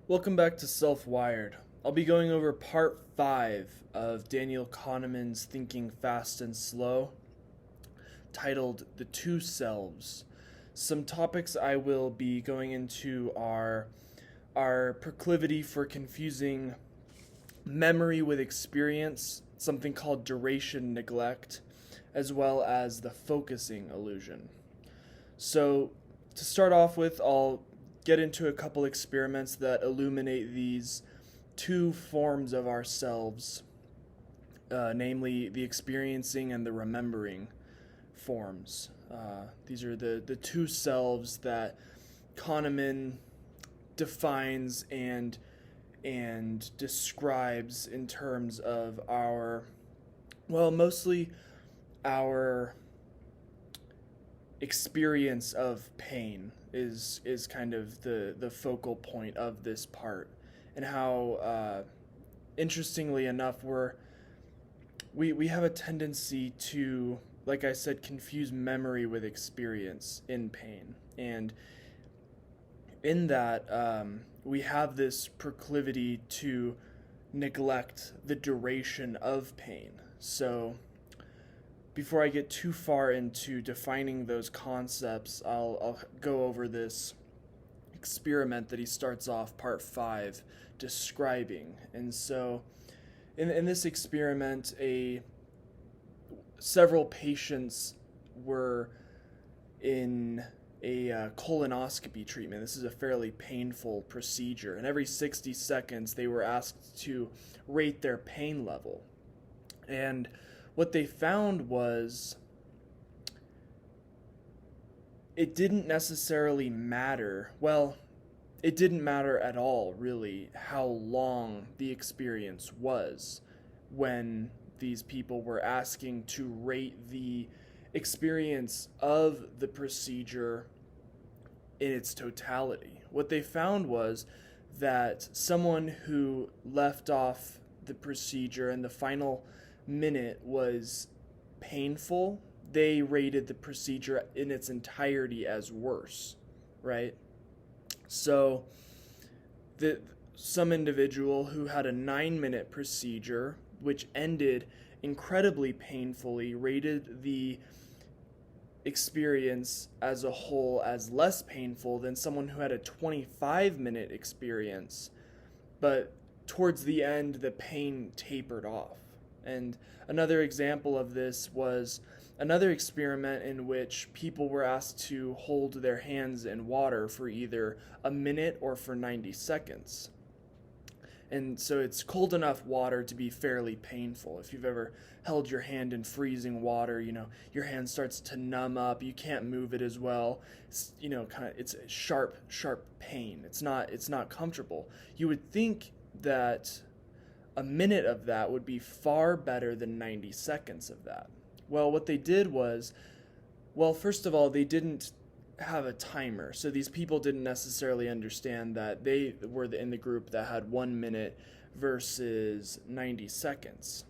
Welcome back to Self-Wired. I'll be going over part 5 of Daniel Kahneman's Thinking Fast and Slow, titled The Two Selves. Some topics I will be going into are our proclivity for confusing memory with experience, something called duration neglect, as well as the focusing illusion. So, to start off with, I'll get into a couple experiments that illuminate these two forms of ourselves, namely the experiencing and the remembering forms. These are the two selves that Kahneman defines and describes in terms of mostly our experience of pain is kind of the focal point of this part, and how interestingly enough we have a tendency to, like I said, confuse memory with experience in pain, and in that we have this proclivity to neglect the duration of pain. So before I get too far into defining those concepts, I'll go over this experiment that he starts off part 5 describing. And so in this experiment, several patients were in a colonoscopy treatment. This is a fairly painful procedure, and every 60 seconds they were asked to rate their pain level. And what they found was it didn't necessarily matter. Well, it didn't matter at all, really, how long the experience was when these people were asking to rate the experience of the procedure in its totality. What they found was that someone who left off the procedure and the final minute was painful, they rated the procedure in its entirety as worse, right? So some individual who had a 9-minute procedure, which ended incredibly painfully, rated the experience as a whole as less painful than someone who had a 25-minute experience, but towards the end the pain tapered off. And another example of this was another experiment in which people were asked to hold their hands in water for either a minute or for 90 seconds. And so it's cold enough water to be fairly painful. If you've ever held your hand in freezing water, your hand starts to numb up. You can't move it as well. It's, it's a sharp pain. It's not comfortable. You would think that a minute of that would be far better than 90 seconds of that. Well, what they did was, first of all, they didn't have a timer. So these people didn't necessarily understand that they were in the group that had 1 minute versus 90 seconds.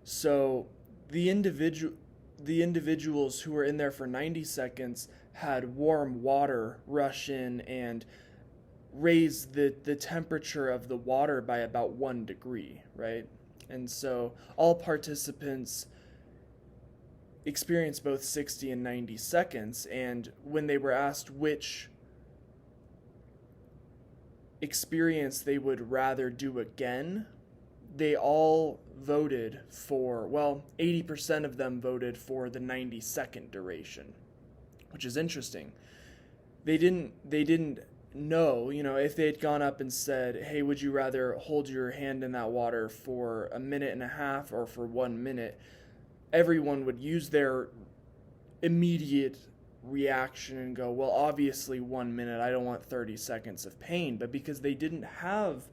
So the individuals who were in there for 90 seconds had warm water rush in and raise the temperature of the water by about 1 degree, right? And so all participants experienced both 60 and 90 seconds, and when they were asked which experience they would rather do again, they all voted for, 80% of them voted for the 90-second duration, which is interesting. They didn't know, if they had gone up and said, hey, would you rather hold your hand in that water for a minute and a half or for 1 minute, everyone would use their immediate reaction and go, well, obviously 1 minute, I don't want 30 seconds of pain. But because they didn't have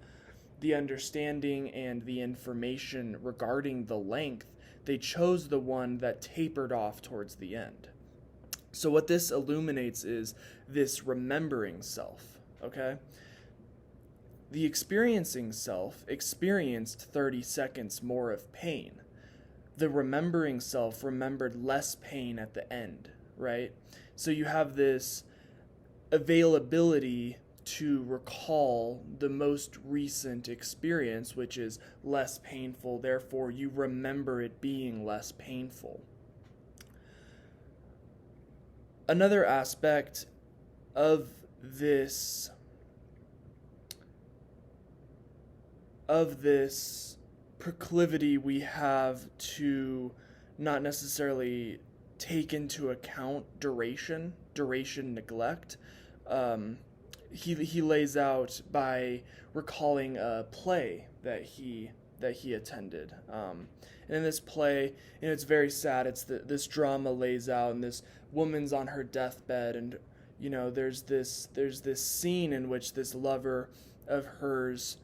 the understanding and the information regarding the length, they chose the one that tapered off towards the end. So what this illuminates is this remembering self, okay? The experiencing self experienced 30 seconds more of pain. The remembering self remembered less pain at the end, right? So you have this availability to recall the most recent experience, which is less painful. Therefore, you remember it being less painful. Another aspect of this proclivity we have to not necessarily take into account duration neglect, he lays out by recalling a play that he attended. And in this play, and it's very sad. It's this drama lays out, and this woman's on her deathbed, and there's this scene in which this lover of hers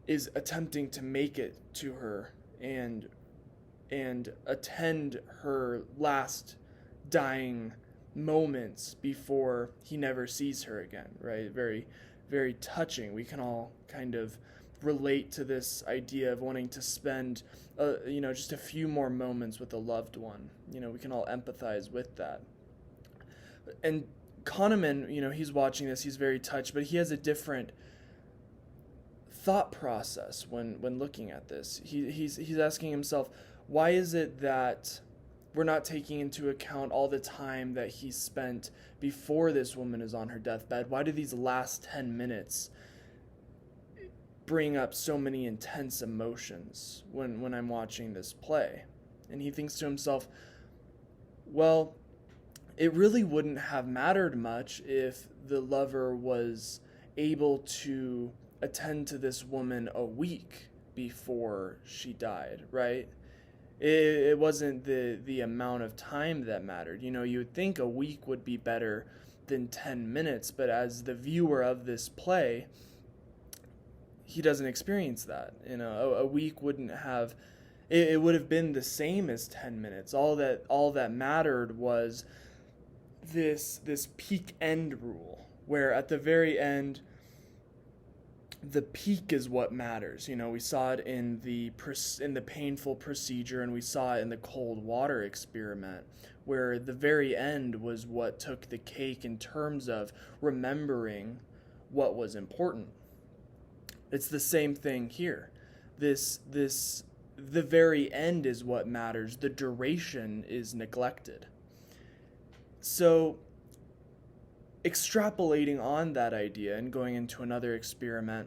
is attempting to make it to her and attend her last dying moments before he never sees her again, right? Very, very touching. We can all kind of relate to this idea of wanting to spend, just a few more moments with a loved one. We can all empathize with that. And Kahneman, he's watching this, he's very touched, but he has a different thought process when looking at this. He's asking himself, why is it that we're not taking into account all the time that he spent before this woman is on her deathbed? Why do these last 10 minutes bring up so many intense emotions when I'm watching this play? And he thinks to himself, well, it really wouldn't have mattered much if the lover was able to attend to this woman a week before she died, right? It wasn't the amount of time that mattered. You would think a week would be better than 10 minutes, but as the viewer of this play, he doesn't experience that. A week wouldn't have, it would have been the same as 10 minutes. All that mattered was this peak end rule, where at the very end, the peak is what matters. We saw it in the painful procedure, and we saw it in the cold water experiment, where the very end was what took the cake in terms of remembering what was important. It's the same thing here. The very end is what matters. The duration is neglected. So, extrapolating on that idea and going into another experiment,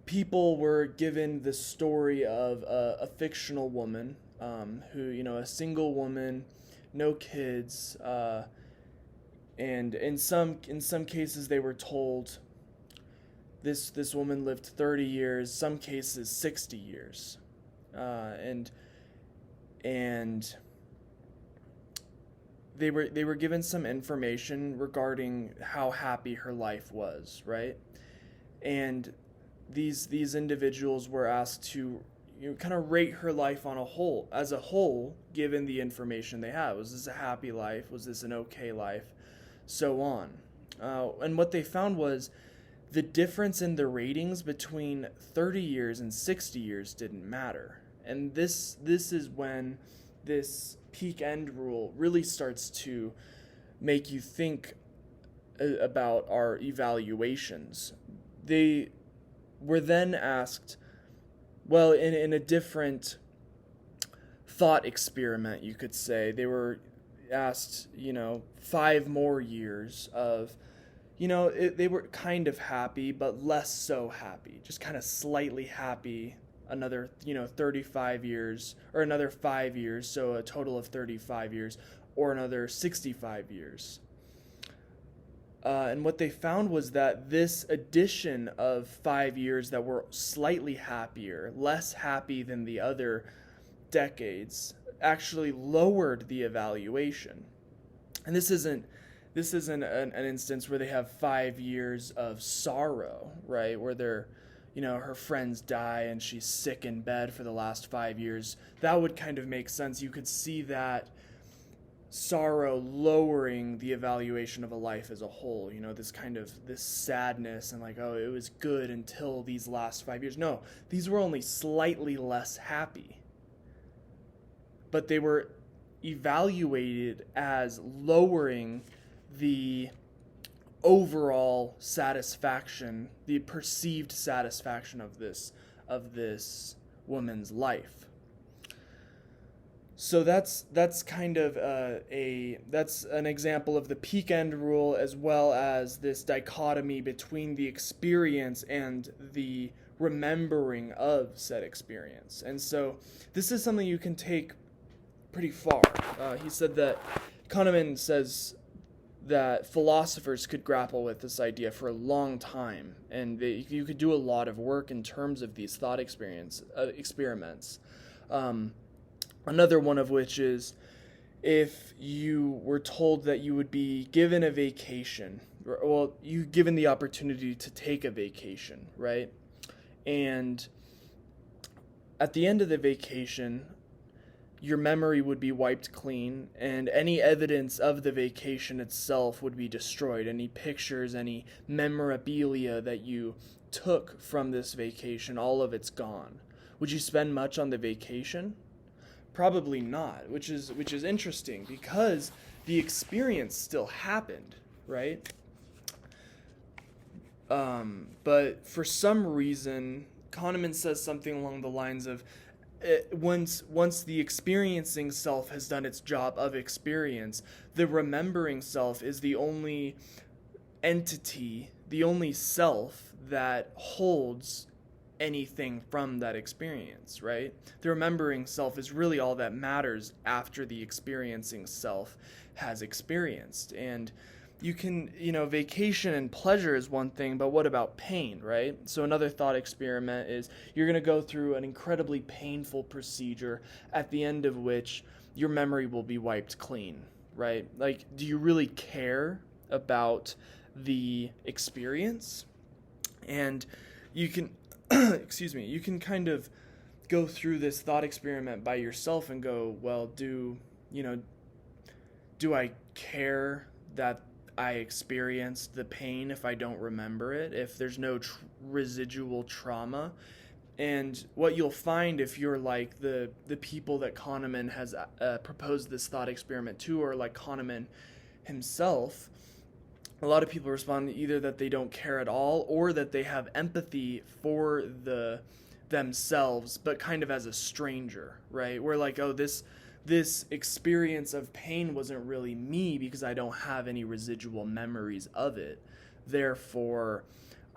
people were given the story of a fictional woman who, a single woman, no kids, and in some cases they were told this woman lived 30 years, some cases 60 years, and they were given some information regarding how happy her life was, right? And these individuals were asked to kind of rate her life as a whole, given the information they had. Was this a happy life? Was this an okay life? So on. And what they found was the difference in the ratings between 30 years and 60 years didn't matter. And this is when this peak end rule really starts to make you think about our evaluations. They were then asked, well, in a different thought experiment, you could say, they were asked, 5 more years of, they were kind of happy, but less so happy, just kind of slightly happy, another, 35 years, or another 5 years, so a total of 35 years, or another 65 years. And what they found was that this addition of 5 years that were slightly happier, less happy than the other decades, actually lowered the evaluation. And this isn't an instance where they have 5 years of sorrow, right? Where they're, her friends die and she's sick in bed for the last 5 years. That would kind of make sense. You could see that sorrow lowering the evaluation of a life as a whole, this sadness and like, oh, it was good until these last 5 years. No, these were only slightly less happy, but they were evaluated as lowering the overall satisfaction, the perceived satisfaction of this woman's life. So that's kind of that's an example of the peak end rule, as well as this dichotomy between the experience and the remembering of said experience. And so this is something you can take pretty far. He said that Kahneman says that philosophers could grapple with this idea for a long time, and you could do a lot of work in terms of these thought experiments. Another one of which is if you were told that you would be given a vacation, you given the opportunity to take a vacation, right? And at the end of the vacation, your memory would be wiped clean, and any evidence of the vacation itself would be destroyed. Any pictures, any memorabilia that you took from this vacation, all of it's gone. Would you spend much on the vacation? Probably not, which is interesting, because the experience still happened, right? But for some reason, Kahneman says something along the lines of, once the experiencing self has done its job of experience, the remembering self is the only entity, the only self that holds anything from that experience, right? The remembering self is really all that matters after the experiencing self has experienced. And you can, vacation and pleasure is one thing, but what about pain, right? So another thought experiment is you're going to go through an incredibly painful procedure, at the end of which your memory will be wiped clean, right? Like, do you really care about the experience? And you can you can kind of go through this thought experiment by yourself and go, well, do I care that I experienced the pain if I don't remember it, if there's no residual trauma? And what you'll find, if you're like the people that Kahneman has proposed this thought experiment to, or like Kahneman himself, a lot of people respond either that they don't care at all, or that they have empathy for themselves, but kind of as a stranger, right? We're like, oh, this experience of pain wasn't really me because I don't have any residual memories of it. Therefore,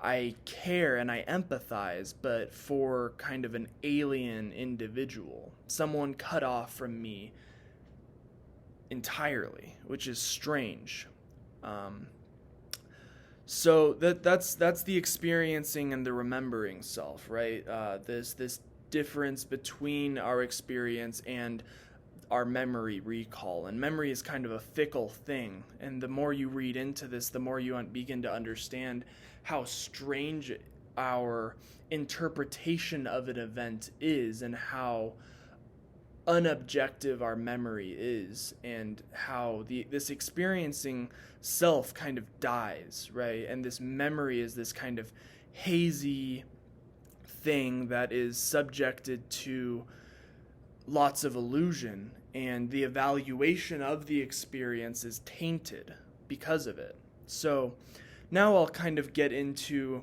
I care and I empathize, but for kind of an alien individual, someone cut off from me entirely, which is strange. So that's the experiencing and the remembering self, right? This difference between our experience and our memory recall. And memory is kind of a fickle thing, and the more you read into this, the more you begin to understand how strange our interpretation of an event is, and how unobjective our memory is, and how this experiencing self kind of dies, right? And this memory is this kind of hazy thing that is subjected to lots of illusion, and the evaluation of the experience is tainted because of it. So now I'll kind of get into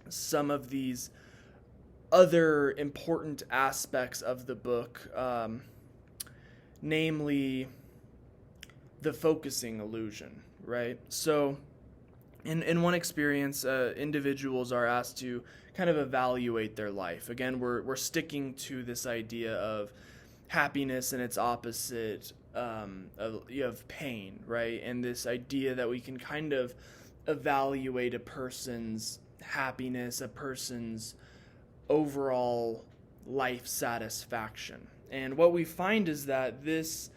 some of these other important aspects of the book, namely the focusing illusion, right? So in one experience, individuals are asked to kind of evaluate their life. Again, we're sticking to this idea of happiness and its opposite of pain, right? And this idea that we can kind of evaluate a person's happiness, a person's overall life satisfaction. And what we find is that this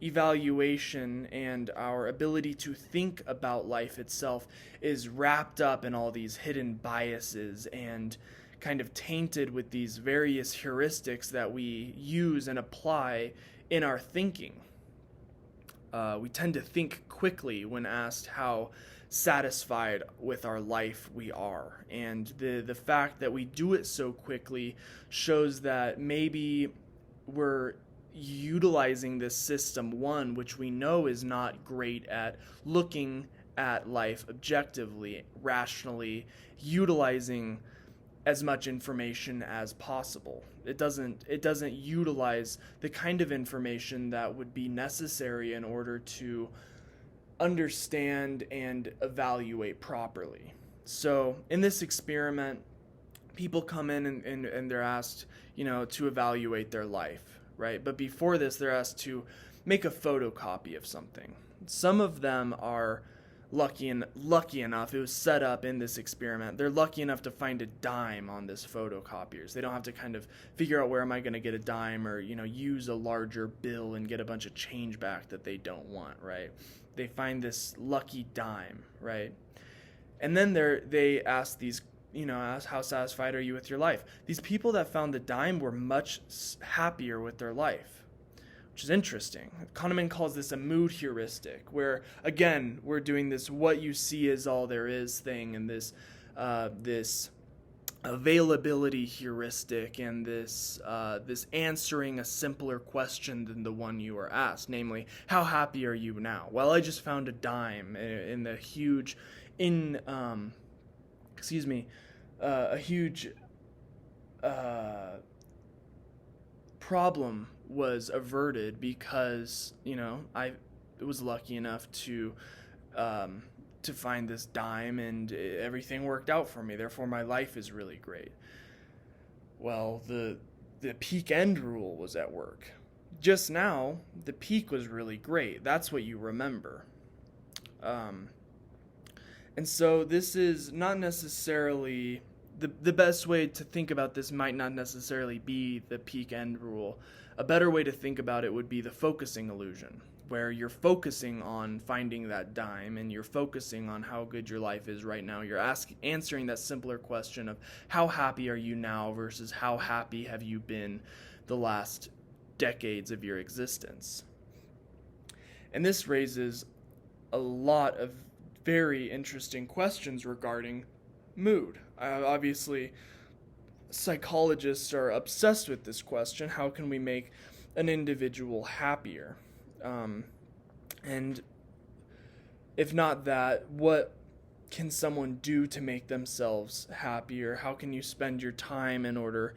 evaluation and our ability to think about life itself is wrapped up in all these hidden biases and kind of tainted with these various heuristics that we use and apply in our thinking. We tend to think quickly when asked how satisfied with our life we are. And the fact that we do it so quickly shows that maybe we're utilizing this system one, which we know is not great at looking at life objectively, rationally, utilizing as much information as possible. It doesn't utilize the kind of information that would be necessary in order to understand and evaluate properly. So in this experiment, people come in and they're asked, to evaluate their life, right? But before this, they're asked to make a photocopy of something. Some of them are lucky enough, it was set up in this experiment, they're lucky enough to find a dime on this photocopiers. They don't have to kind of figure out where am I going to get a dime, or use a larger bill and get a bunch of change back that they don't want, right? They find this lucky dime, right? And then they ask these, ask how satisfied are you with your life. These people that found the dime were much happier with their life, which is interesting. Kahneman calls this a mood heuristic, where, again, we're doing this what you see is all there is thing, and this availability heuristic, and this answering a simpler question than the one you were asked, namely, how happy are you now? Well, I just found a dime in the huge, a huge problem was averted because I was lucky enough to find this dime, and everything worked out for me. Therefore, my life is really great. Well, the peak end rule was at work. Just now, the peak was really great. That's what you remember. And so this is not necessarily the best way to think about this. Might not necessarily be the peak end rule. A better way to think about it would be the focusing illusion, where you're focusing on finding that dime and you're focusing on how good your life is right now. You're answering that simpler question of how happy are you now versus how happy have you been the last decades of your existence. And this raises a lot of very interesting questions regarding mood. Obviously, psychologists are obsessed with this question. How can we make an individual happier? And if not that, what can someone do to make themselves happier? How can you spend your time in order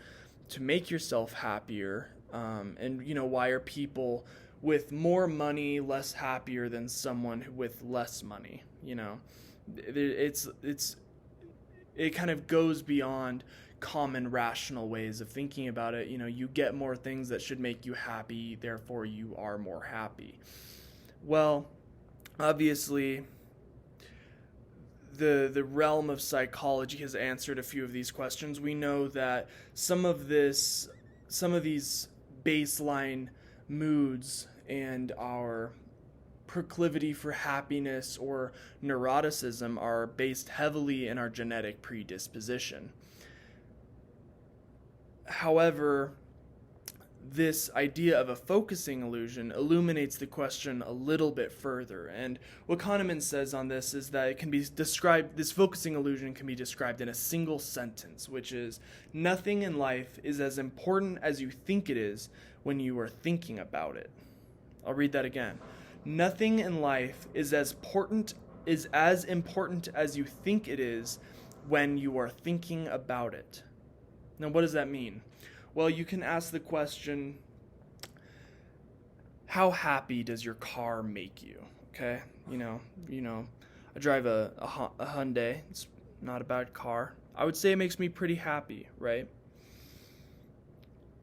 to make yourself happier? And why are people with more money less happier than someone with less money? It kind of goes beyond common rational ways of thinking about it. You get more things that should make you happy, therefore you are more happy. Well, obviously, the realm of psychology has answered a few of these questions. We know that some of these baseline moods and our proclivity for happiness or neuroticism are based heavily in our genetic predisposition. However, this idea of a focusing illusion illuminates the question a little bit further. And what Kahneman says on this is that it can be described, this focusing illusion can be described in a single sentence, which is, nothing in life is as important as you think it is when you are thinking about it. I'll read that again. Nothing in life is as important as you think it is when you are thinking about it. Now, what does that mean? Well, you can ask the question, how happy does your car make you? Okay, I drive a Hyundai. It's not a bad car. I would say it makes me pretty happy, right?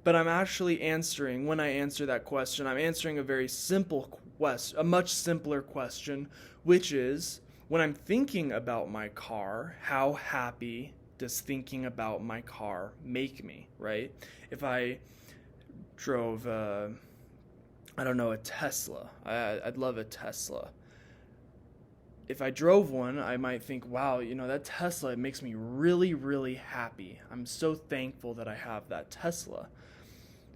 But I'm actually answering, when I answer that question, I'm answering a very simple question, a much simpler question, which is, when I'm thinking about my car, how happy does thinking about my car make me, right? If I drove, a Tesla, I'd love a Tesla. If I drove one, I might think, wow, that Tesla, it makes me really, really happy. I'm so thankful that I have that Tesla.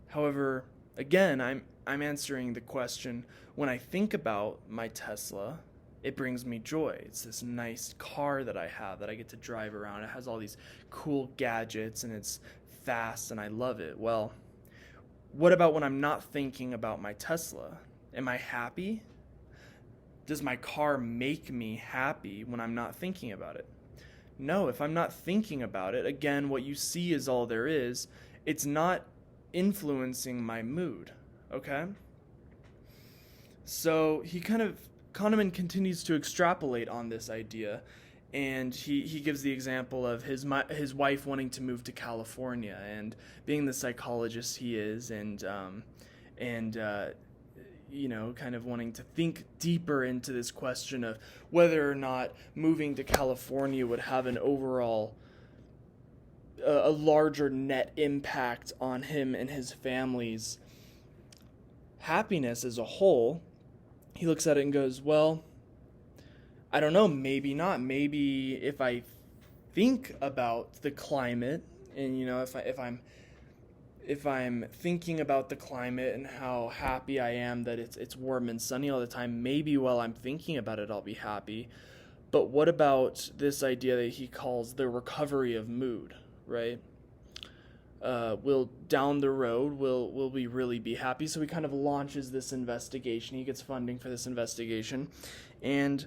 However, again, I'm answering the question, when I think about my Tesla, it brings me joy. It's this nice car that I have that I get to drive around. It has all these cool gadgets and it's fast and I love it. Well, what about when I'm not thinking about my Tesla? Am I happy? Does my car make me happy when I'm not thinking about it? No, if I'm not thinking about it, again, what you see is all there is. It's not influencing my mood, okay? So Kahneman continues to extrapolate on this idea, and he gives the example of his wife wanting to move to California, and being the psychologist he is, and kind of wanting to think deeper into this question of whether or not moving to California would have an overall a larger net impact on him and his family's happiness as a whole. He looks at it and goes, well, I don't know, maybe not. Maybe if I think about the climate, and if I'm thinking about the climate and how happy I am that it's warm and sunny all the time, maybe while I'm thinking about it I'll be happy. But what about this idea that he calls the recovery of mood, right? Will down the road will we really be happy? So he kind of launches this investigation. He gets funding for this investigation, and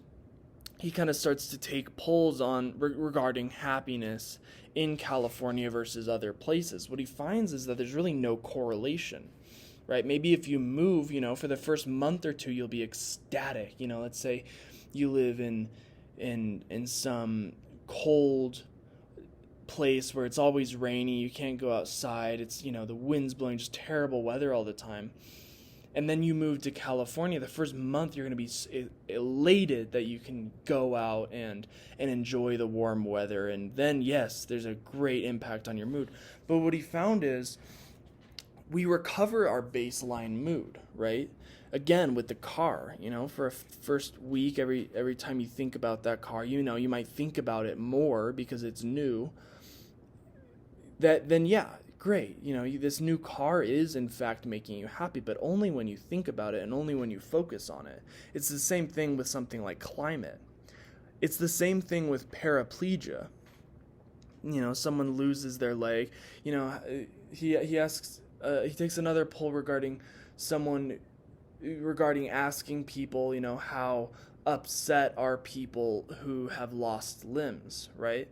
he kind of starts to take polls on regarding happiness in California versus other places. What he finds is that there's really no correlation, right? Maybe if you move, for the first month or two, you'll be ecstatic. Let's say you live in some cold place where it's always rainy, you can't go outside, it's, the wind's blowing, just terrible weather all the time. And then you move to California, the first month you're going to be elated that you can go out and enjoy the warm weather. And then, yes, there's a great impact on your mood. But what he found is we recover our baseline mood, right? Again, with the car, for a first week, every time you think about that car, you might think about it more because it's new. Then yeah, great. This new car is in fact making you happy, but only when you think about it and only when you focus on it. It's the same thing with something like climate. It's the same thing with paraplegia. Someone loses their leg. He asks. He takes another poll regarding asking people, how upset are people who have lost limbs, right?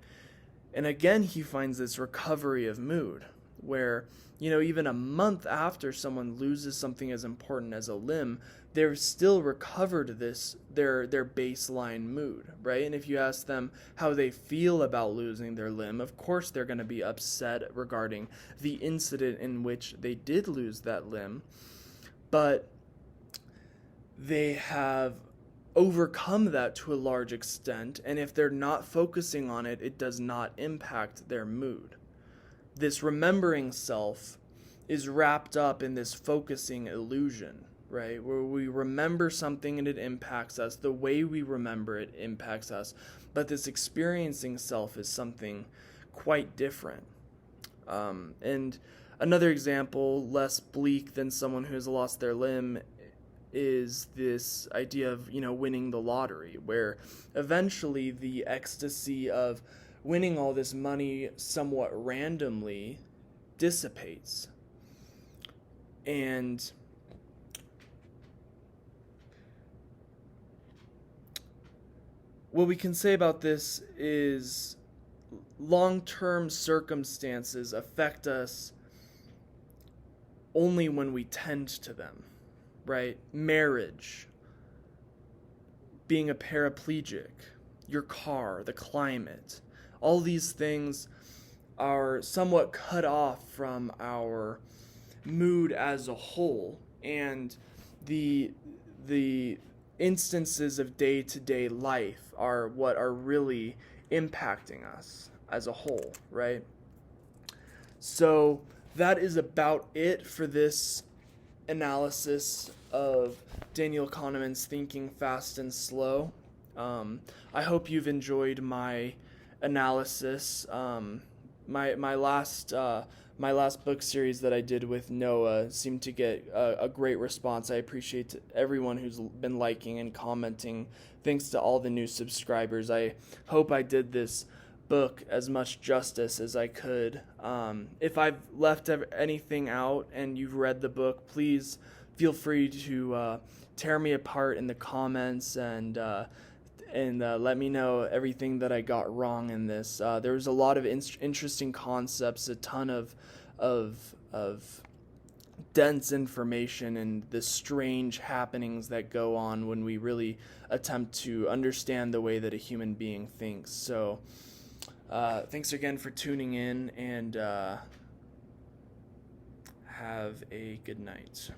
And again, he finds this recovery of mood where, even a month after someone loses something as important as a limb, they've still recovered their baseline mood, right? And if you ask them how they feel about losing their limb, of course they're going to be upset regarding the incident in which they did lose that limb, but they have overcome that to a large extent, and if they're not focusing on it, it does not impact their mood. This remembering self is wrapped up in this focusing illusion, right? Where we remember something and it impacts us. The way we remember it impacts us. But this experiencing self is something quite different. And another example, less bleak than someone who has lost their limb, is this idea of, winning the lottery, where eventually the ecstasy of winning all this money somewhat randomly dissipates. And what we can say about this is long-term circumstances affect us only when we tend to them. Right? Marriage, being a paraplegic, your car, the climate, all these things are somewhat cut off from our mood as a whole, and the instances of day-to-day life are what are really impacting us as a whole, right? So that is about it for this analysis of Daniel Kahneman's Thinking Fast and Slow. I hope you've enjoyed my analysis. My last book series that I did with Noah seemed to get a great response. I appreciate everyone who's been liking and commenting. Thanks to all the new subscribers. I hope I did this book as much justice as I could. If I've left anything out and you've read the book, please feel free to tear me apart in the comments and let me know everything that I got wrong in this. There's a lot of interesting concepts, a ton of dense information, and the strange happenings that go on when we really attempt to understand the way that a human being thinks. So, thanks again for tuning in, and have a good night.